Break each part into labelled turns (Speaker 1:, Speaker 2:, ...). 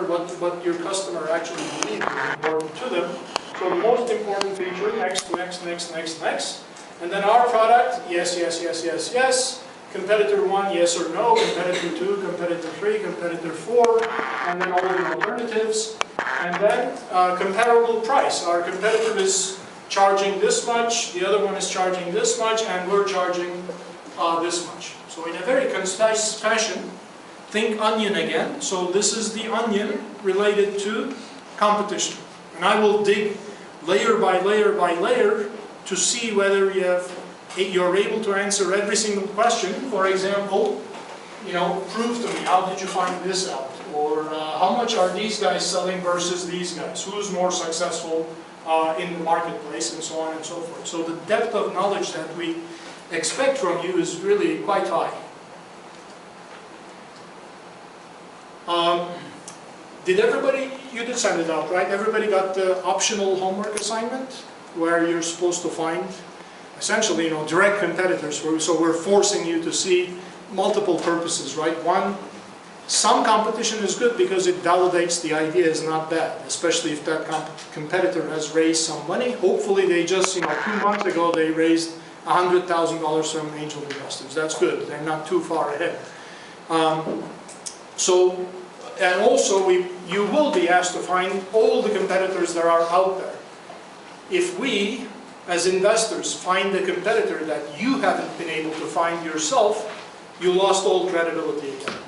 Speaker 1: what your customer actually believes is important to them. So the most important feature, next, next, next, next, next. And then our product, yes, yes, yes, yes, yes. Competitor 1, yes or no. Competitor 2, competitor 3, competitor 4. And then all the alternatives. And then comparable price. Our competitor is charging this much, the other one is charging this much, and we're charging this much. So in a very concise fashion, think onion again. So this is the onion related to competition. And I will dig layer by layer by layer to see whether you're able to answer every single question. For example, prove to me, how did you find this out? Or how much are these guys selling versus these guys? Who's more successful in the marketplace, and so on and so forth. So the depth of knowledge that we expect from you is really quite high. Did everybody, you did send it out, right? Everybody got the optional homework assignment where you're supposed to find essentially, direct competitors. So we're forcing you to see multiple purposes, right? One, some competition is good because it validates the idea is not bad, especially if that competitor has raised some money. Hopefully they just, 2 months ago they raised $100,000 from angel investors. That's good. They're not too far ahead. And also you will be asked to find all the competitors that are out there. If we, as investors, find a competitor that you haven't been able to find yourself, you lost all credibility again.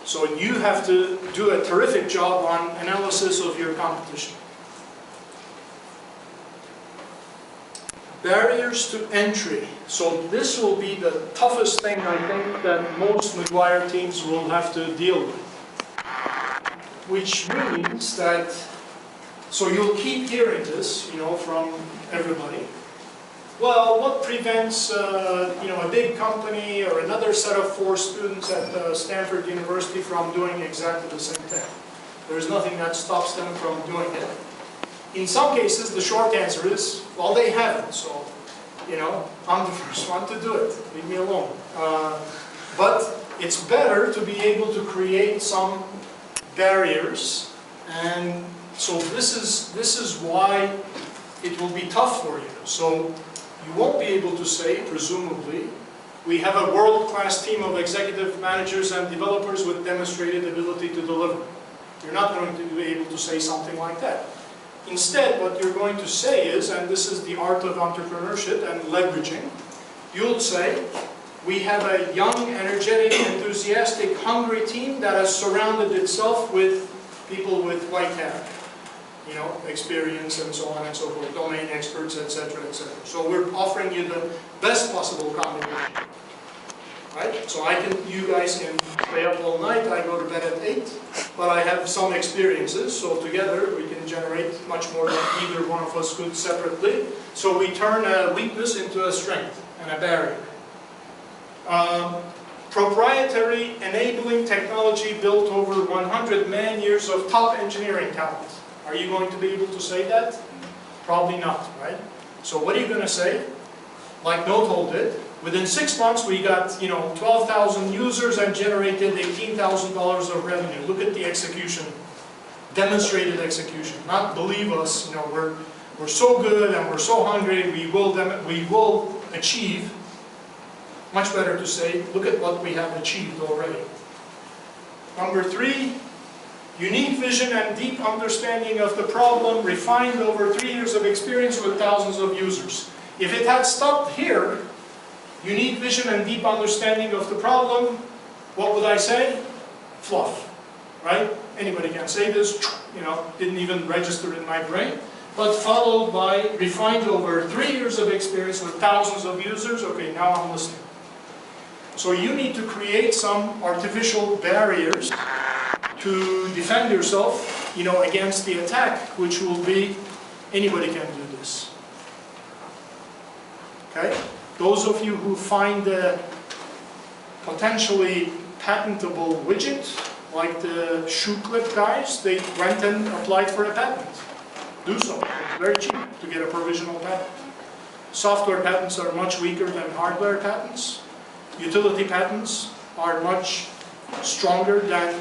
Speaker 1: So you have to do a terrific job on analysis of your competition. Barriers to entry. So this will be the toughest thing, I think, that most McGuire teams will have to deal with. Which means that, so you'll keep hearing this, from everybody. Well, what prevents, a big company or another set of 4 students at Stanford University from doing exactly the same thing? There's nothing that stops them from doing it. In some cases, the short answer is, well, they haven't, so, I'm the first one to do it. Leave me alone. But it's better to be able to create some barriers, and so this is why it will be tough for you. So you won't be able to say, presumably, we have a world-class team of executive managers and developers with demonstrated ability to deliver. You're not going to be able to say something like that. Instead, what you're going to say is, and this is the art of entrepreneurship and leveraging, you'll say, we have a young, energetic, enthusiastic, hungry team that has surrounded itself with people with white hair. Experience and so on and so forth, domain experts, etc., etc. So we're offering you the best possible combination, right? So you guys can stay up all night, I go to bed at 8, but I have some experiences, so together we can generate much more than either one of us could separately. So we turn a weakness into a strength and a barrier. Proprietary enabling technology built over 100 man-years of top engineering talent. Are you going to be able to say that? Probably not, right? So what are you going to say? Like Notal did. Within 6 months we got 12,000 users and generated $18,000 of revenue. Look at the execution, demonstrated execution. Not believe us, we're so good and we're so hungry, we will achieve. Much better to say, look at what we have achieved already. Number 3, unique vision and deep understanding of the problem, refined over 3 years of experience with thousands of users. If it had stopped here, unique vision and deep understanding of the problem, what would I say? Fluff, right? Anybody can say this, didn't even register in my brain. But followed by refined over 3 years of experience with thousands of users, okay, now I'm listening. So you need to create some artificial barriers to defend yourself, against the attack, which will be, anybody can do this. Okay? Those of you who find the potentially patentable widget, like the shoe clip guys, they went and applied for a patent. Do so. It's very cheap to get a provisional patent. Software patents are much weaker than hardware patents. Utility patents are much stronger than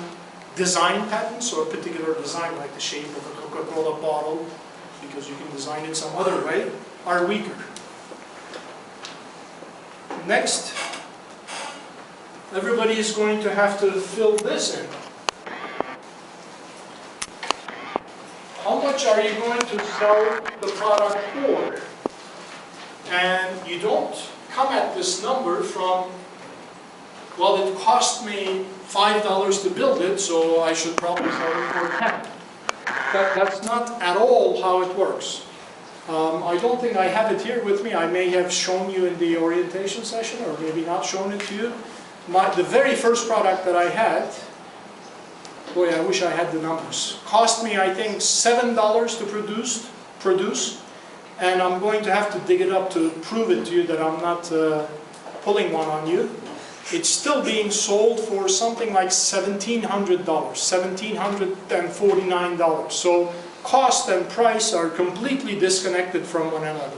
Speaker 1: design patents or a particular design, like the shape of a Coca-Cola bottle, because you can design it some other way, are weaker. Next, everybody is going to have to fill this in. How much are you going to sell the product for? And you don't come at this number from, well, it cost me $5 to build it, so I should probably sell it for 10. That's not at all how it works. I don't think I have it here with me. I may have shown you in the orientation session, or maybe not shown it to you. The very first product that I had, boy, I wish I had the numbers, cost me, I think, $7 to produce, and I'm going to have to dig it up to prove it to you that I'm not pulling one on you. It's still being sold for something like $1,700, $1,749. So cost and price are completely disconnected from one another.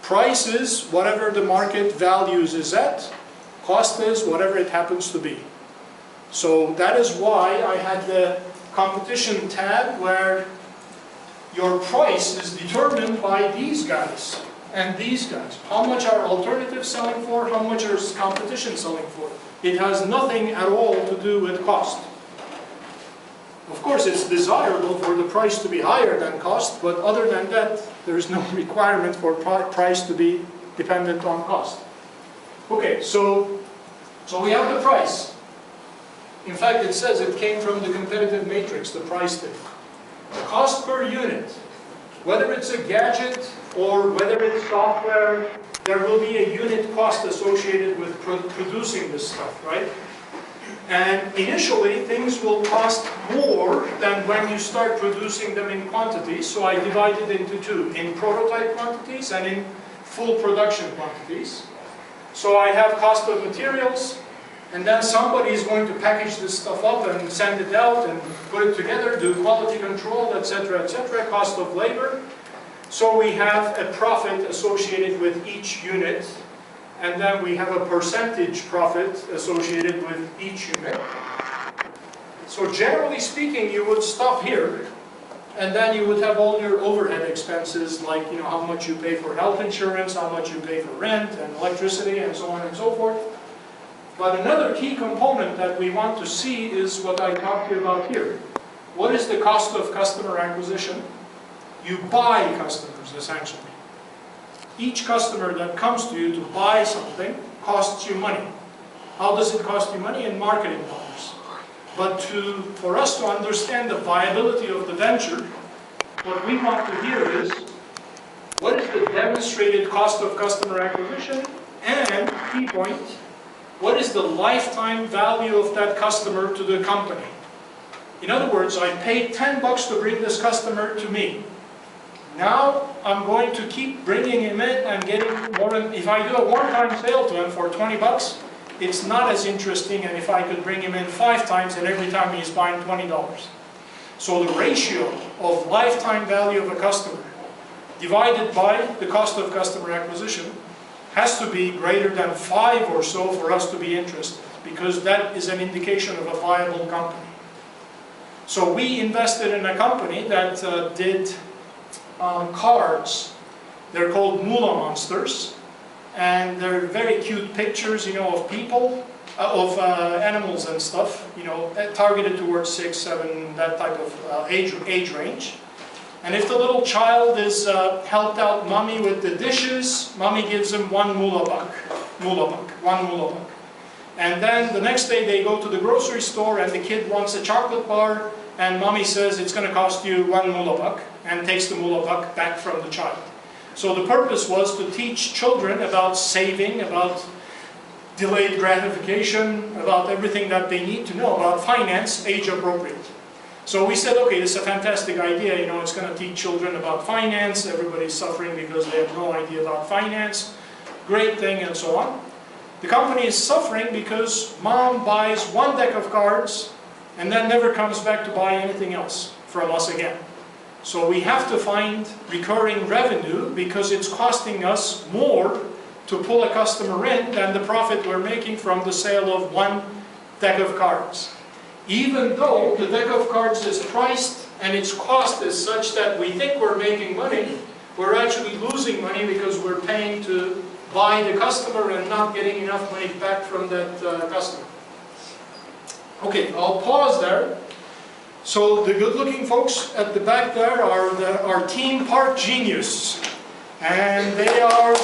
Speaker 1: Price is whatever the market values is at. Cost is whatever it happens to be. So that is why I had the competition tab where your price is determined by these guys and these guys. How much are alternatives selling for? How much is competition selling for? It has nothing at all to do with cost. Of course, it's desirable for the price to be higher than cost, but other than that, there is no requirement for price to be dependent on cost. Okay, so we have the price. In fact, it says it came from the competitive matrix, the price thing. Cost per unit, whether it's a gadget or whether it's software, there will be a unit cost associated with producing this stuff, right? And initially, things will cost more than when you start producing them in quantities. So I divide it into two, in prototype quantities and in full production quantities. So I have cost of materials, and then somebody is going to package this stuff up and send it out and put it together, do quality control, etc., cost of labor. So we have a profit associated with each unit, and then we have a percentage profit associated with each unit. So generally speaking, you would stop here, and then you would have all your overhead expenses, like how much you pay for health insurance, how much you pay for rent and electricity, and so on and so forth. But another key component that we want to see is what I talked to you about here. What is the cost of customer acquisition? You buy customers, essentially. Each customer that comes to you to buy something costs you money. How does it cost you money? In marketing dollars. But for us to understand the viability of the venture, what we want to hear is, what is the demonstrated cost of customer acquisition? And, key point, what is the lifetime value of that customer to the company? In other words, I paid $10 to bring this customer to me. Now I'm going to keep bringing him in and getting more. If I do a one-time sale to him for $20, it's not as interesting as if I could bring him in 5 times and every time he's buying $20. So the ratio of lifetime value of a customer divided by the cost of customer acquisition has to be greater than 5 or so for us to be interested, because that is an indication of a viable company. So we invested in a company that did cards. They're called Moolah Monsters, and they're very cute pictures, of people, of animals and stuff, targeted towards 6, 7, that type of age range. And if the little child is helped out mommy with the dishes, mommy gives him one moolah buck. And then the next day they go to the grocery store and the kid wants a chocolate bar, and mommy says it's going to cost you 1 moolah buck, and takes the moolah buck back from the child. So the purpose was to teach children about saving, about delayed gratification, about everything that they need to know about finance, age appropriate. So we said, okay, this is a fantastic idea, it's going to teach children about finance, everybody's suffering because they have no idea about finance, great thing, and so on. The company is suffering because mom buys 1 deck of cards and then never comes back to buy anything else from us again. So we have to find recurring revenue because it's costing us more to pull a customer in than the profit we're making from the sale of 1 deck of cards. even though the deck of cards is priced and its cost is such that we think we're making money, we're actually losing money because we're paying to buy the customer and not getting enough money back from that customer. Okay, I'll pause there. So the good-looking folks at the back there are our team Park Genius. And they are